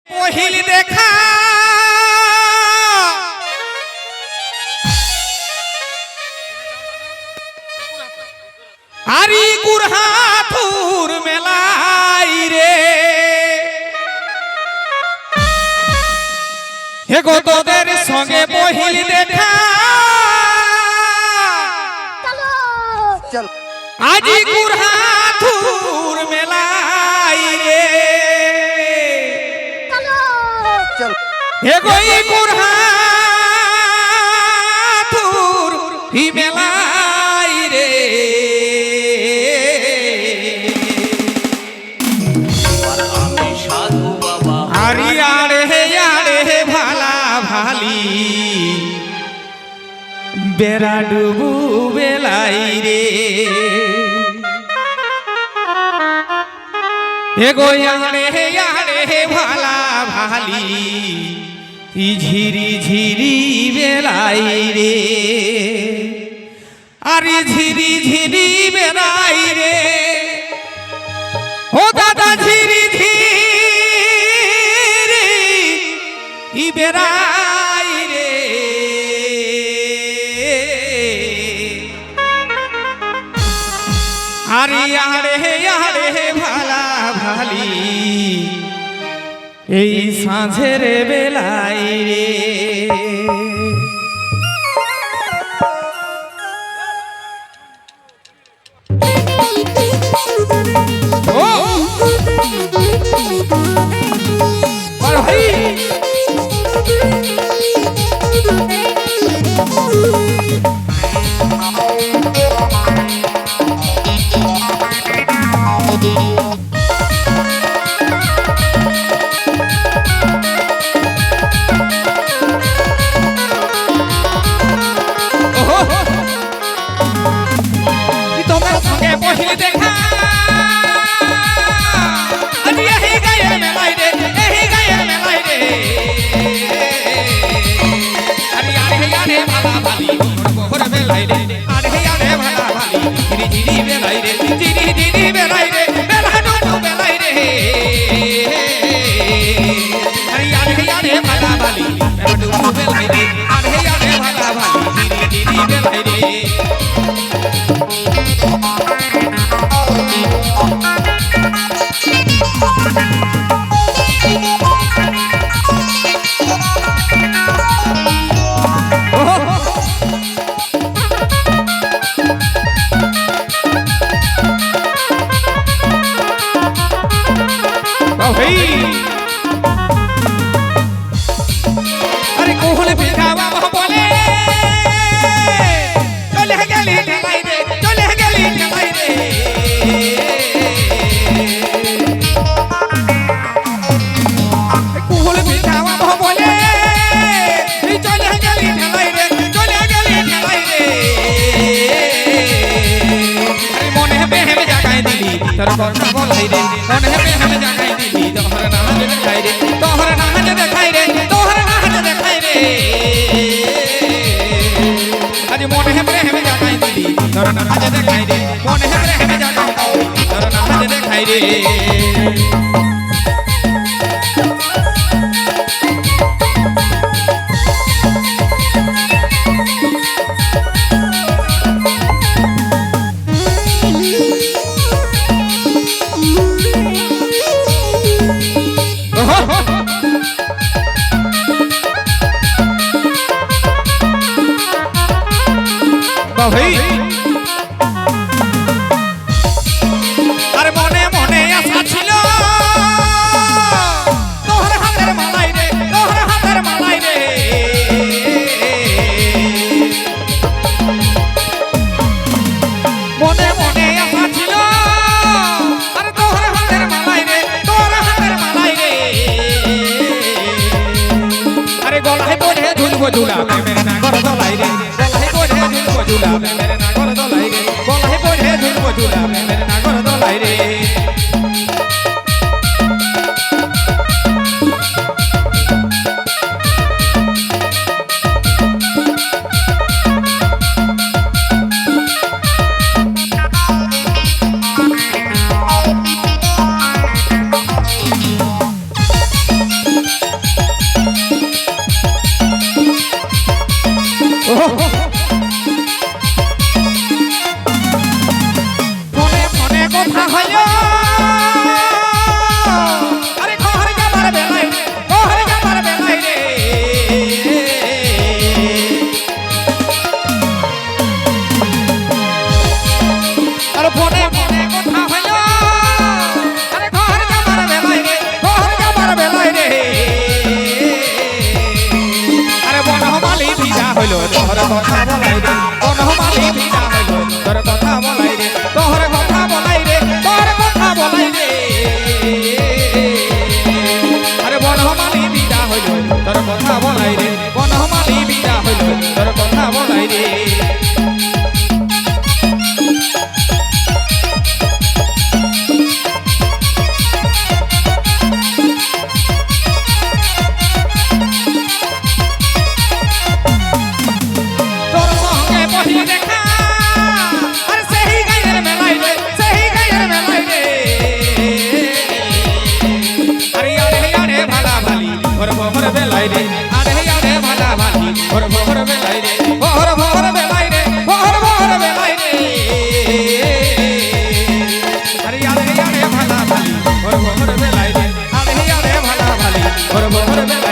पहिल देखा आरी गुरहाथुर मेलाई रे हेगो तोদের সঙ্গে पहिल देखा আজি गुरहाथुर मेलाई रे हेगो गुरहाथुर ही मेलाई रे बेरा डुबू बेलाई रे एगो यारे भाला भाली झिरी झिरी बेलाई रे अरे झिरी झिरी बेलाई रे हो दादा झिरी झिरी बेलाई रे अरे यारे भाला भाली এই সাঁঝের বেলায় রে ও আর ভাই पहिल देखा अरे यही गाये मेलाई रे यही गाये मेलाई रे अरे यारे भाला भाली मोर मेलाई रे अरे यारे भाला भाली धीरे धीरे मेलाई रे धीरे धीरे मेलाई रे मेला डोडो मेलाई रे अरे यारे भाला भाली मेला डोडो मेलाई रे अरे यारे भाला भाली धीरे धीरे मेलाई रे अरे कोहले बिठावा बोले चले गली ढलाई रे चले गली ढलाई रे कोहले बिठावा बोले चले गली ढलाई रे चले गली ढलाई रे अरे मने पे हम जगाई दिली तर কথা বলাই রে মনে पे हम जगाई दिली तोहर नाम देखाई रे तोहर नाम देखाई रे तोहर नाम देखाई रे आज मन है प्रेम जगाई दिली तोहर नाम देखाई रे मन है प्रेम जगाई तोहर नाम देखाई रे अरे मने मने आशा छिल तोहर हाथेर मालाई रे तोहर हाथेर मालाई रे मने मने आशा छिल अरे तोहर हाथेर मालाई रे तोहर हाथेर मालाई रे अरे गलाय बोझे झुलबो झुला मेरे ना घर दलाई रे गलाय बोझे झुलबो झुला मेरे ना घर दलाई रे गलाय बोझे झुलबो झुला मेरे ना घर दलाई रे তোর কথা বলাই রে বনমালী বিদা হইল তোর কথা বলাই রে তোর কথা বলাই রে তোর কথা বলাই রে আরে বনমালী বিদা হইল তোর কথা বলাই রে বনমালী বিদা হইল তোর কথা বলাই রে ভোর বেলাই রে আরে আরে ভালা ভালি ভোর ভোর বেলাই রে ভোর ভোর বেলাই রে ভোর ভোর বেলাই রে আরে আরে আরে ভালা ভালি ভোর ভোর বেলাই রে আরে আরে ভালা ভালি ভোর ভোর বেলাই